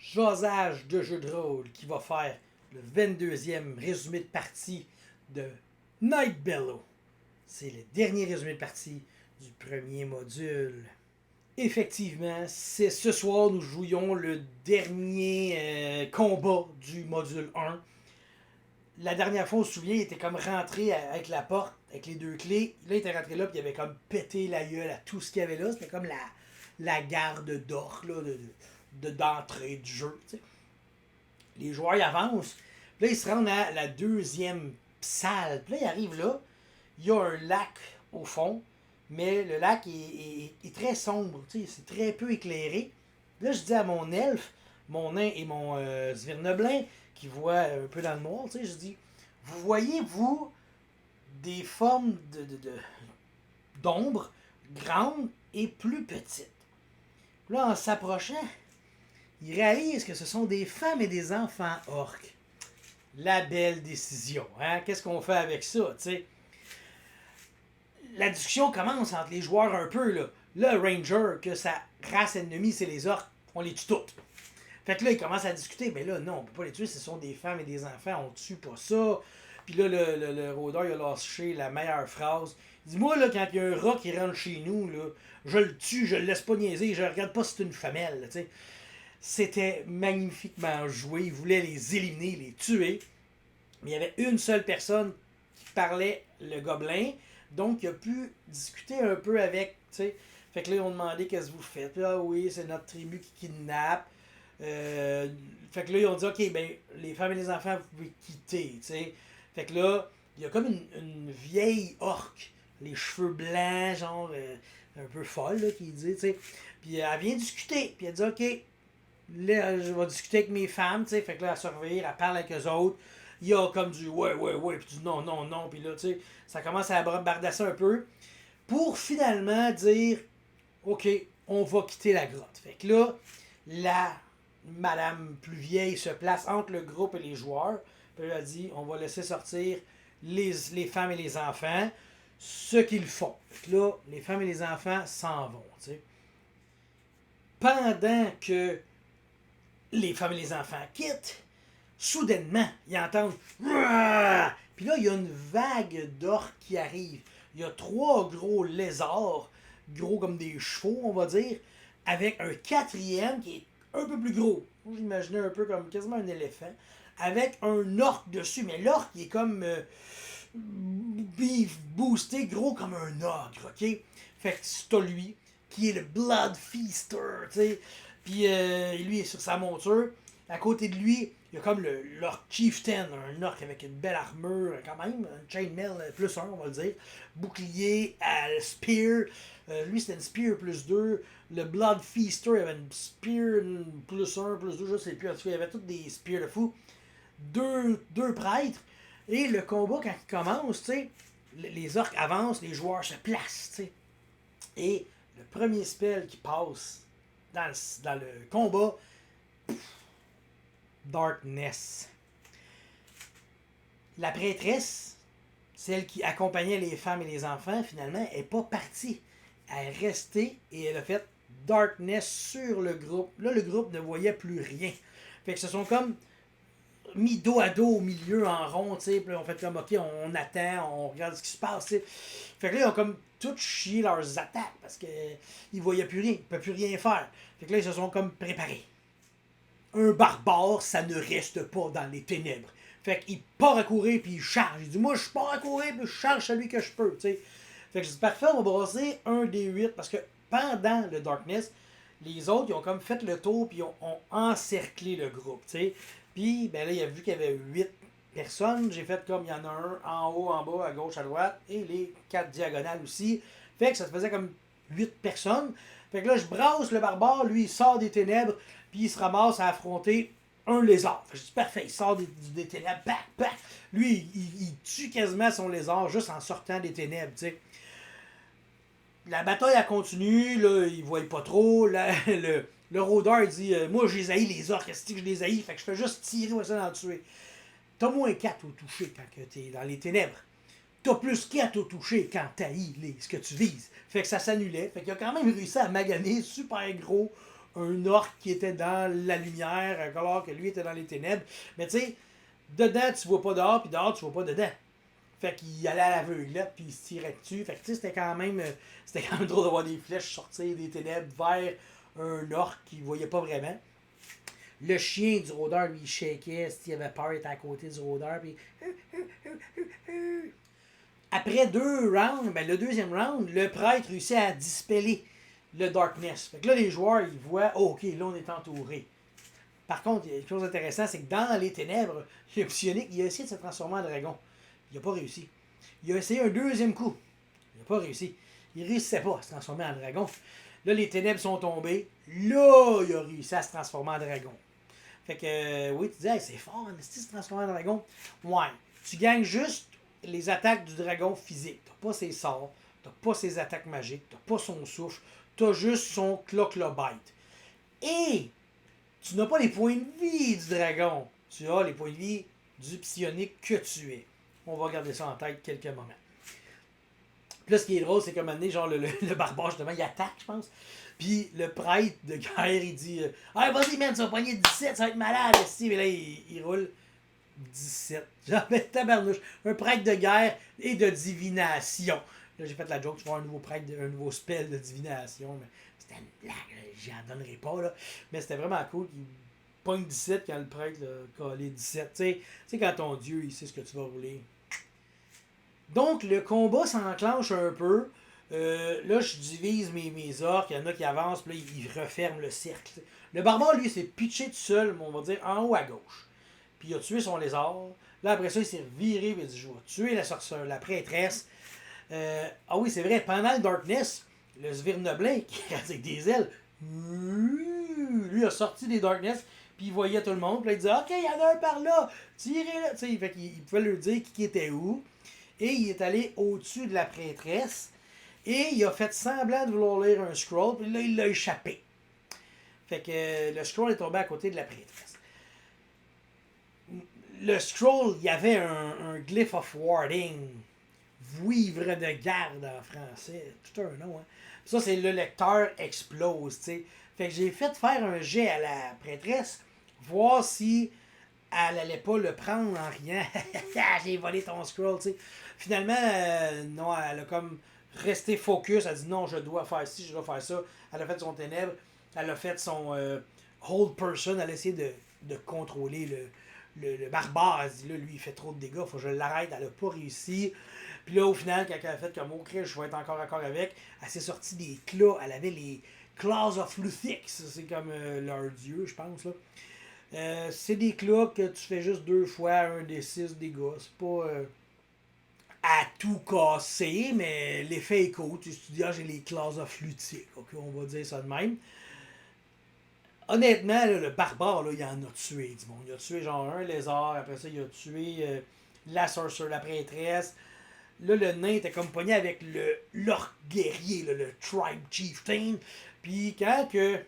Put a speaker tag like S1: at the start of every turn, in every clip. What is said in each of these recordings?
S1: Jasage de jeu de rôle qui va faire le 22e résumé de partie de Night Bellow. C'est le dernier résumé de partie du premier module. Effectivement, c'est ce soir nous jouions le dernier combat du module 1. La dernière fois, on se souvient, il était comme rentré avec la porte, avec les deux clés. Là, il était rentré là, puis il avait comme pété la gueule à tout ce qu'il y avait là. C'était comme la garde d'or là, d'entrée du jeu. T'sais. Les joueurs ils avancent. Puis là, ils se rendent à la deuxième salle. Puis là, ils arrivent là. Il y a un lac au fond, mais le lac est très sombre. C'est très peu éclairé. Là, je dis à mon elfe, mon nain et mon Svirnoblin, qui voient un peu dans le noir, je dis, vous voyez, vous, des formes d'ombre grandes et plus petites. Là, en s'approchant, ils réalisent que ce sont des femmes et des enfants orques. La belle décision. Hein? Qu'est-ce qu'on fait avec ça, t'sais? La discussion commence entre les joueurs un peu. Là. Le Ranger, que sa race ennemie, c'est les orques, on les tue toutes. Fait que là, ils commencent à discuter. Mais là, non, on peut pas les tuer, ce sont des femmes et des enfants, on tue pas ça. Puis là, le rôdeur, il a lâché la meilleure phrase. Il dit, moi, là, quand il y a un rat qui rentre chez nous, là, je le tue, je le laisse pas niaiser, je regarde pas si c'est une femelle. T'sais. C'était magnifiquement joué. Il voulait les éliminer, les tuer. Mais il y avait une seule personne qui parlait le gobelin. Donc, il a pu discuter un peu avec, tu sais. Fait que là, ils ont demandé qu'est-ce que vous faites. Ah oui, c'est notre tribu qui kidnappe. Fait que là, ils ont dit, OK, ben, les femmes et les enfants, vous pouvez quitter, tu sais. Fait que là, il y a comme une vieille orque, les cheveux blancs, genre, un peu folle, là, qui dit, tu sais. Puis elle vient discuter. Puis elle dit, OK, là, je vais discuter avec mes femmes, tu sais. Fait que là, elle se revire, elle parle avec eux autres. Il y a comme du ouais, puis du non, non, non. Puis là, tu sais, ça commence à bardasser un peu. Pour finalement dire, OK, on va quitter la grotte. Fait que là, la madame plus vieille se place entre le groupe et les joueurs. Puis elle a dit, on va laisser sortir les femmes et les enfants, ce qu'ils font. Fait que là, les femmes et les enfants s'en vont, tu sais. Pendant que les femmes et les enfants quittent, soudainement, ils entendent Rrrr! Puis là, il y a une vague d'orques qui arrive. Il y a 3 gros lézards, gros comme des chevaux, on va dire, avec un 4e qui est un peu plus gros. Moi, j'imaginais un peu comme quasiment un éléphant, avec un orque dessus. Mais l'orque, il est comme boosté, gros comme un ogre, ok? Fait que c'est lui, qui est le Blood Feaster, tu sais. Puis lui, il est sur sa monture. À côté de lui, il y a comme l'orc chieftain, un orc avec une belle armure, quand même, un chainmail +1, on va le dire. Bouclier à spear. Lui, c'était une spear +2. Le Blood Feaster, il avait une spear +1, +2, je sais plus. En tout cas, il y avait toutes des spears de fou. Deux prêtres. Et le combat, quand il commence, tu sais, les orques avancent, les joueurs se placent, tu sais. Et le premier spell qui passe dans le combat, Darkness. La prêtresse, celle qui accompagnait les femmes et les enfants, finalement, n'est pas partie. Elle est restée et elle a fait Darkness sur le groupe. Là, le groupe ne voyait plus rien. Fait que ce sont comme mis dos à dos au milieu en rond, tu sais, puis on fait comme OK, on attend, on regarde ce qui se passe, tu sais. Fait que là, ils ont comme tout chié leurs attaques parce qu'ils voyaient plus rien, ils ne peuvent plus rien faire. Fait que là, ils se sont comme préparés. Un barbare, ça ne reste pas dans les ténèbres. Fait qu'il part à courir puis il charge. Il dit, moi, je pars à courir puis je charge celui que je peux, tu sais. Fait que je dis, parfait, on va brasser un des 8 parce que pendant le Darkness, les autres, ils ont comme fait le tour puis ont encerclé le groupe, tu sais. Puis, ben là, il a vu qu'il y avait 8 personnes. J'ai fait comme il y en a un en haut, en bas, à gauche, à droite et les 4 diagonales aussi. Fait que ça se faisait comme 8 personnes. Fait que là, je brasse le barbare, lui, il sort des ténèbres, puis il se ramasse à affronter un lézard. Fait que je dis, parfait, il sort des ténèbres, bac, bac. Lui, il tue quasiment son lézard juste en sortant des ténèbres, tu sais. La bataille, elle continue, là, il ne voit pas trop. Le rôdeur, il dit, moi, je les haïs, les orques, est-ce que je les haïs? Fait que je fais juste tirer, moi, ça d'en tuer. T'as moins 4 au toucher quand t'es dans les ténèbres. T'as plus 4 au toucher quand t'haïs ce que tu vises. Fait que ça s'annulait. Fait qu'il a quand même réussi à maganer super gros un orc qui était dans la lumière, alors que lui était dans les ténèbres. Mais tu sais, dedans, tu vois pas dehors, puis dehors, tu vois pas dedans. Fait qu'il allait à l'aveuglette, puis il se tirait dessus. Fait que tu sais, c'était quand même drôle de voir des flèches sortir des ténèbres vers un orc qu'il voyait pas vraiment. Le chien du rôdeur, lui, il shakeait, s'il avait peur, il était à côté du rôdeur, puis... Après 2 rounds, ben le deuxième round, le prêtre réussit à dispeller le darkness. Fait que là, les joueurs, ils voient, oh, ok, là, on est entouré. Par contre, il y a quelque chose d'intéressant, c'est que dans les ténèbres, le psionique, il a essayé de se transformer en dragon. Il n'a pas réussi. Il a essayé un deuxième coup. Il n'a pas réussi. Il ne réussissait pas à se transformer en dragon. Là, les ténèbres sont tombées. Là, il a réussi à se transformer en dragon. Fait que, oui, tu dis, hey, c'est fort, mais si tu se transformes en dragon, ouais. Tu gagnes juste les attaques du dragon physique. Tu n'as pas ses sorts, tu n'as pas ses attaques magiques, tu n'as pas son souffle, tu as juste son clock-bite. Et tu n'as pas les points de vie du dragon. Tu as les points de vie du psionique que tu es. On va garder ça en tête quelques moments. Puis là, ce qui est drôle, c'est qu'à un moment donné, genre, le barbare, justement, il attaque, je pense. Puis le prêtre de guerre, il dit ah, vas-y, man, tu vas pogner 17, ça va être malade, ici. Mais là, il roule 17. Genre, tabarnouche. Un prêtre de guerre et de divination. Là, j'ai fait la joke, tu vois un nouveau prêtre, un nouveau spell de divination. Mais c'était une blague, j'en donnerai pas, là. Mais c'était vraiment cool qu'il pogne 17 quand le prêtre a collé 17. Tu sais, quand ton Dieu, il sait ce que tu vas rouler. Donc, le combat s'enclenche un peu. Là, je divise mes orques. Il y en a qui avancent, puis là, ils referment le cercle. Le barbare, lui, s'est pitché tout seul, on va dire, en haut à gauche. Puis il a tué son lézard. Là, après ça, il s'est viré, puis il a dit, je vais tuer la sorcière, la prêtresse. Ah oui, c'est vrai, pendant le Darkness, le Svirnoblin, qui est avec des ailes, lui a sorti des Darkness, puis il voyait tout le monde, puis là, il disait, OK, il y en a un par là, tirez-le. Tu sais, fait qu'il pouvait leur dire qui était où. Et il est allé au-dessus de la prêtresse. Et il a fait semblant de vouloir lire un scroll. Puis là, il l'a échappé. Fait que le scroll est tombé à côté de la prêtresse. Le scroll, il y avait un glyph of warding. Vouivre de garde en français. Tout un nom, hein. Ça, c'est le lecteur explose, tu sais. Fait que j'ai fait faire un jet à la prêtresse. Voir si elle allait pas le prendre en riant. J'ai volé ton scroll, tu sais. Finalement, non, elle a comme resté focus. Elle a dit non, je dois faire ci, je dois faire ça. Elle a fait son ténèbre. Elle a fait son hold person. Elle a essayé de contrôler le barbare. Elle dit là, lui, il fait trop de dégâts, faut que je l'arrête. Elle a pas réussi. Puis là, au final, quand elle a fait comme au crèche, je vais être encore d'accord avec, elle s'est sortie des claws. Elle avait les Claws of Luthix. C'est comme leur dieu, je pense, là. C'est des claws que tu fais juste 2 fois, un des 6 dégâts. C'est pas à tout casser, mais l'effet est cool. Tu dis, ah, j'ai les Claws of Luthix. Ok, on va dire ça de même. Honnêtement, là, le barbare, là, il en a tué. Bon, il a tué genre un lézard, après ça, il a tué la sorcerer, la prêtresse. Là, le nain était comme pogné avec l'orc guerrier, là, le tribe chieftain. Puis quand que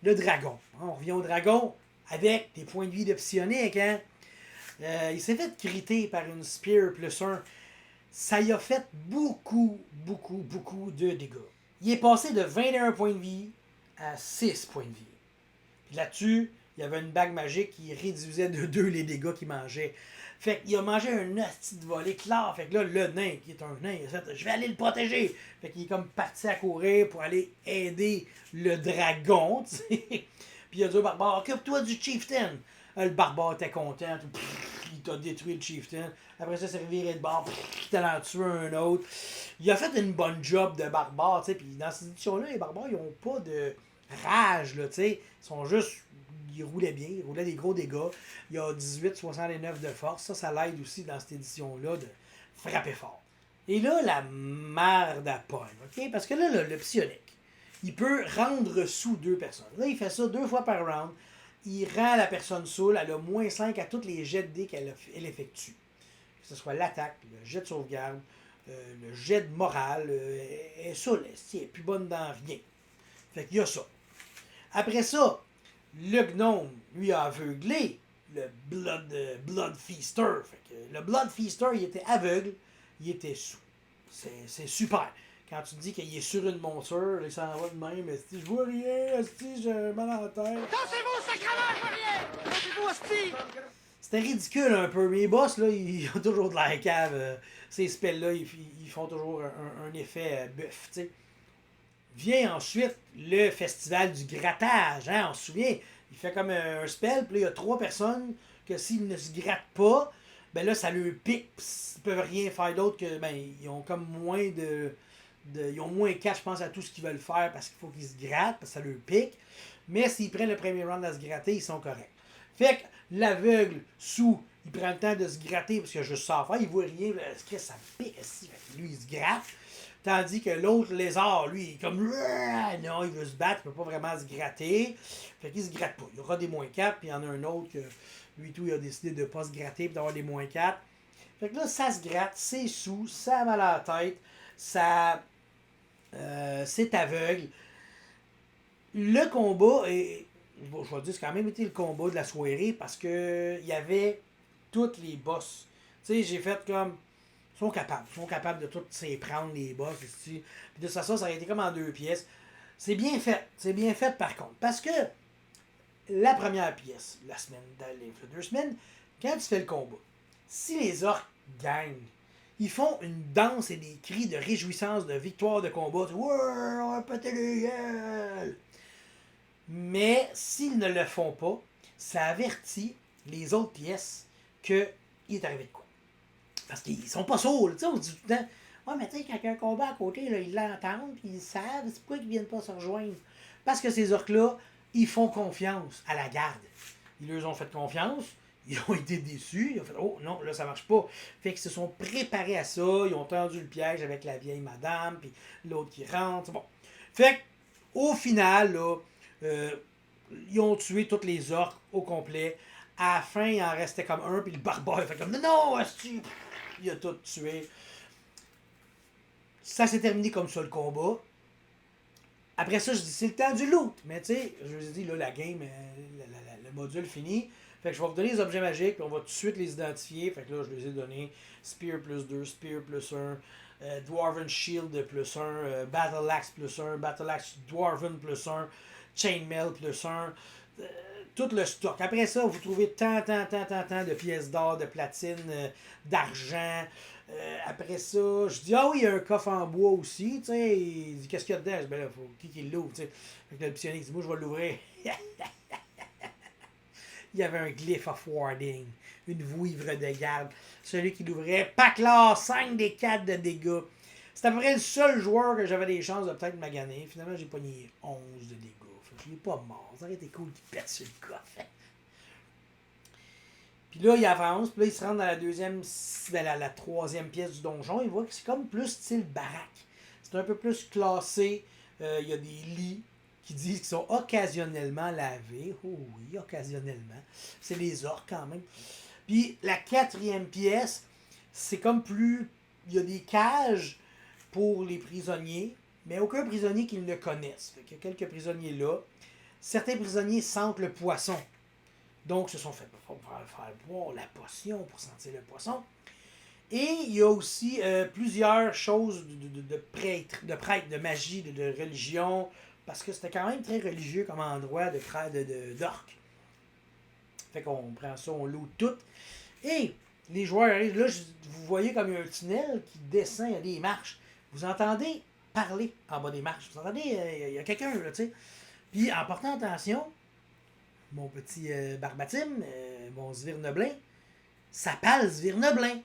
S1: le dragon, hein, on revient au dragon avec des points de vie de psionique, hein, il s'est fait criter par une spear plus 1. Ça y a fait beaucoup de dégâts. Il est passé de 21 points de vie à 6 points de vie. Puis là-dessus, il y avait une bague magique qui réduisait de 2 les dégâts qu'il mangeait. Fait qu'il a mangé un hostie de volée clair. Fait que là, le nain, qui est un nain, il a fait, je vais aller le protéger. Fait qu'il est comme parti à courir pour aller aider le dragon, tu sais. Puis il a dit au barbare, occupe-toi du chieftain. Le barbare était content. Il t'a détruit le chieftain. Après ça, c'est reviré de bord. Il t'a en tué un autre. Il a fait une bonne job de barbare, tu sais. Puis dans cette édition-là, les barbares, ils n'ont pas de rage, là, tu sais. Ils sont juste. Ils roulaient bien, ils roulaient des gros dégâts. Il y a 18,69 de force. Ça l'aide aussi dans cette édition-là de frapper fort. Et là, la merde à pogne, OK? Parce que là, le psionique, il peut rendre sous 2 personnes. Là, il fait ça 2 fois par round. Il rend la personne saoule. Elle a moins 5 à tous les jets de dés qu'elle effectue. Que ce soit l'attaque, le jet de sauvegarde, le jet de morale. Elle est saoule. Elle n'est plus bonne dans rien. Fait qu'il y a ça. Après ça, le gnome, lui, a aveuglé le Blood Feaster. Fait que le Blood Feaster, il était aveugle, il était sous. C'est super. Quand tu te dis qu'il est sur une monture, là, il s'en va de même, esti, je vois rien, esti, j'ai un mal à la tête.
S2: Tassez-vous, sacrément, je vois rien! Tassez-vous, hostie!
S1: C'était ridicule un peu. Mes boss, là, ils ont toujours de la cave. Ces spells-là, ils font toujours un effet bœuf, tu sais. Vient ensuite le festival du grattage, hein, on se souvient. Il fait comme un spell, puis là, il y a 3 personnes que s'ils ne se grattent pas, ben là, ça leur pique, pis ils peuvent rien faire d'autre que, ben, ils ont comme moins ils ont moins 4, je pense, à tout ce qu'ils veulent faire parce qu'il faut qu'ils se grattent, parce que ça leur pique. Mais s'ils prennent le premier round à se gratter, ils sont corrects. Fait que l'aveugle, sous, il prend le temps de se gratter parce qu'il a juste ça à faire, il voit rien, ça me pique, aussi. Lui, il se gratte. Tandis que l'autre lézard, lui, il est comme non, il veut se battre, il peut pas vraiment se gratter. Fait qu'il se gratte pas. Il y aura des moins 4, puis il y en a un autre que lui tout, il a décidé de pas se gratter et d'avoir des moins 4. Fait que là, ça se gratte, c'est sous, ça a mal à la tête, ça. C'est aveugle. Le combat est. Je vais dire, c'est quand même été le combat de la soirée parce que il y avait toutes les boss. Tu sais, j'ai fait comme. Ils sont capables de toutes s'y prendre, les boss. Puis de toute façon, ça aurait été comme en 2 pièces. C'est bien fait. C'est bien fait par contre. Parce que la première pièce, la semaine, dans les 2 semaines, quand tu fais le combat, si les orques gagnent, ils font une danse et des cris de réjouissance, de victoire de combat. Ouais, on va péter les gueules! Mais s'ils ne le font pas, ça avertit les autres pièces qu'il est arrivé de quoi. Parce qu'ils sont pas sourds. Tu sais, on dit tout le temps, ouais, mais tu sais, quand il y a un combat à côté, là, ils l'entendent, puis ils savent, c'est pourquoi ils viennent pas se rejoindre. Parce que ces orques-là, ils font confiance à la garde. Ils leur ont fait confiance, ils ont été déçus, ils ont fait, oh non, là, ça marche pas. Fait qu'ils se sont préparés à ça, ils ont tendu le piège avec la vieille madame, puis l'autre qui rentre. Bon. Fait au final, là, ils ont tué toutes les orques au complet. À la fin, il en restait comme un, puis le barbare, il fait comme, non, asti! Il a tout tué. Ça s'est terminé comme ça, le combat. Après ça, je dis, c'est le temps du loot. Mais tu sais, je vous ai dit, là, la game, le module fini. Fait que je vais vous donner les objets magiques, puis on va tout de suite les identifier. Fait que là, je les ai donnés. Spear plus 2, Spear plus 1, Dwarven Shield plus 1, Battle Axe plus 1, Battle Axe Dwarven plus 1, Chainmail plus 1. Tout le stock. Après ça, vous trouvez tant de pièces d'or, de platine, d'argent. Après ça, je dis, ah oui, il y a un coffre en bois aussi, tu sais. Il dit, qu'est-ce qu'il y a dedans? Je dis, ben là, faut qui l'ouvre, tu sais. Fait que le psionnier dit, moi, je vais l'ouvrir. Il y avait un glyph of warding, une vouivre de garde. Celui qui l'ouvrait, Paclar, 5 des 4 de dégâts. C'est à peu près le seul joueur que j'avais des chances de peut-être maganer. Finalement, j'ai pogné 11 de dégâts. Il n'est pas mort. Ça aurait été cool qu'il pète sur le coffre. Puis là, il avance. Puis là, il se rend dans la deuxième, la troisième pièce du donjon. Il voit que c'est comme plus style baraque. C'est un peu plus classé. Il y a des lits qui disent qu'ils sont occasionnellement lavés. Oh oui, occasionnellement. C'est les orques quand même. Puis la quatrième pièce, c'est comme plus. Il y a des cages pour les prisonniers, mais aucun prisonnier qu'ils ne connaissent. Fait qu'il y a quelques prisonniers là. Certains prisonniers sentent le poisson. Donc, se sont fait faire boire la potion pour sentir le poisson. Et il y a aussi plusieurs choses de prêtres, de magie, de religion, parce que c'était quand même très religieux comme endroit d'orques. Fait qu'on prend ça, on loot tout. Et les joueurs arrivent, là, vous voyez comme il y a un tunnel qui descend, il y a des marches. Vous entendez parler en bas des marches. Vous entendez, il y a quelqu'un, là, tu sais. Puis en portant attention, mon petit Barbatime, mon Svirneblin, s'appelle Svirneblin.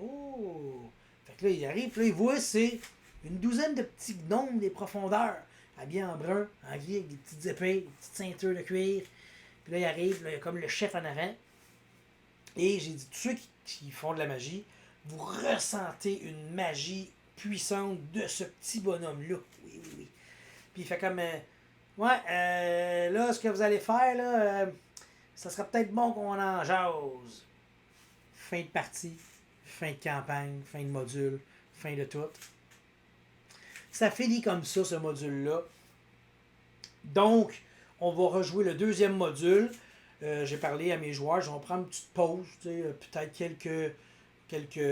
S1: Oh! Fait que là, il arrive, puis là, il voit, c'est une douzaine de petits gnomes des profondeurs, habillés en brun, en gris, avec des petites épées, des petites ceintures de cuir. Puis là, il arrive, là, il y a comme le chef en avant. Et j'ai dit, tous ceux qui font de la magie, vous ressentez une magie puissante de ce petit bonhomme-là. Oui, oui, oui. Puis il fait comme, là, ce que vous allez faire, là, ça serait peut-être bon qu'on en jase. Fin de partie, fin de campagne, fin de module, fin de tout. Ça finit comme ça, ce module-là. Donc, on va rejouer le deuxième module. J'ai parlé à mes joueurs, je vais prendre une petite pause, peut-être quelques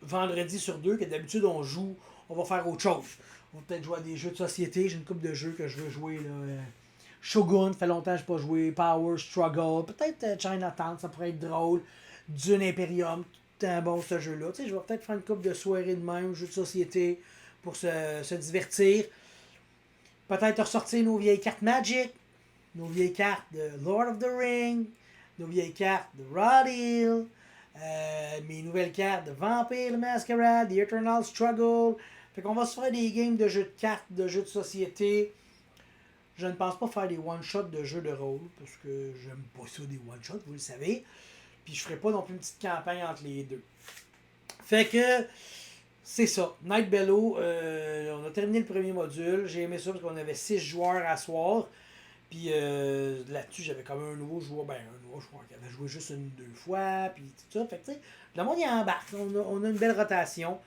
S1: vendredis sur 2, que d'habitude on joue on va faire autre chose. On va peut-être jouer à des jeux de société. J'ai une couple de jeux que je veux jouer. Là. Shogun, ça fait longtemps que je n'ai pas joué. Power Struggle. Peut-être Chinatown, ça pourrait être drôle. Dune Imperium, tout un bon ce jeu-là. Tu sais, je vais peut-être faire une couple de soirées de même, jeux de société, pour se divertir. Peut-être ressortir nos vieilles cartes Magic, nos vieilles cartes de Lord of the Ring, nos vieilles cartes de Rod Hill, mes nouvelles cartes de Vampire the Masquerade, The Eternal Struggle. Fait qu'on va se faire des games de jeux de cartes, de jeux de société. Je ne pense pas faire des one-shots de jeux de rôle, parce que j'aime pas ça des one-shots, vous le savez. Puis je ferai pas non plus une petite campagne entre les deux. Fait que c'est ça. Night Bellow, on a terminé le premier module. J'ai aimé ça parce qu'on avait 6 joueurs à soir. Puis là-dessus, j'avais comme un nouveau joueur. Ben, un nouveau joueur qui avait joué juste une ou deux fois. Puis tout ça. Fait que tu sais, le monde y embarque. On a une belle rotation.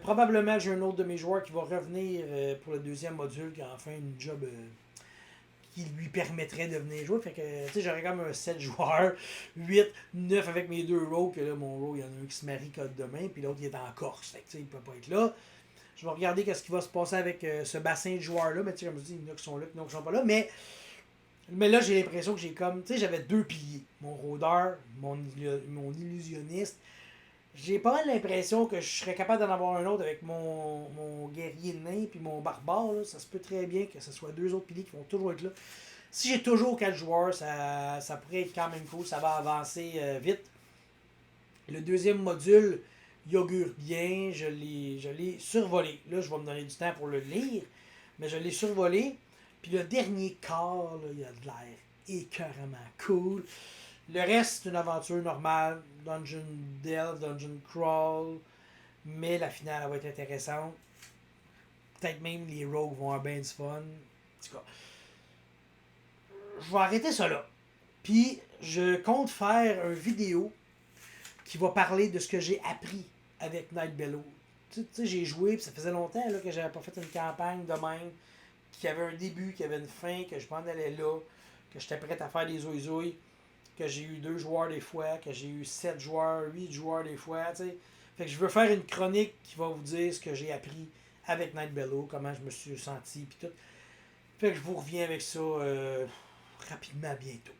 S1: Probablement, j'ai un autre de mes joueurs qui va revenir pour le deuxième module, qui a enfin une job qui lui permettrait de venir jouer. Fait que, tu sais, j'aurais comme un 7 joueurs, 8, 9 avec mes deux rogues. Que là, mon rogue, il y en a un qui se marie code demain, puis l'autre, il est en Corse. Fait que, tu sais, il peut pas être là. Je vais regarder qu'est-ce qui va se passer avec ce bassin de joueurs-là. Mais tu sais, comme je dis, il y en a qui sont là, il y en a qui sont pas là. Mais là, j'ai l'impression que j'ai comme, tu sais, j'avais deux piliers. Mon rôdeur, mon illusionniste. J'ai pas mal l'impression que je serais capable d'en avoir un autre avec mon guerrier nain puis mon barbare. Là. Ça se peut très bien que ce soit deux autres piliers qui vont toujours être là. Si j'ai toujours 4 joueurs, ça pourrait être quand même cool. Ça va avancer vite. Le deuxième module, il augure bien. Je l'ai survolé. Là, je vais me donner du temps pour le lire. Mais je l'ai survolé. Puis le dernier quart, là, il a de l'air écœuramment cool. Le reste, c'est une aventure normale. Dungeon Delve, Dungeon Crawl. Mais la finale, elle va être intéressante. Peut-être même les rogues vont avoir bien du fun. En tout cas, je vais arrêter ça là. Puis, je compte faire une vidéo qui va parler de ce que j'ai appris avec Night Bellow. Tu sais, j'ai joué, puis ça faisait longtemps là, que j'avais pas fait une campagne de même, qui avait un début, qui avait une fin, que je m'en allais là, que j'étais prêt à faire des zouilles, que j'ai eu 2 joueurs des fois, que j'ai eu 7 joueurs, 8 joueurs des fois, tu sais. Fait que je veux faire une chronique qui va vous dire ce que j'ai appris avec Night Bellow, comment je me suis senti, puis tout. Fait que je vous reviens avec ça rapidement bientôt.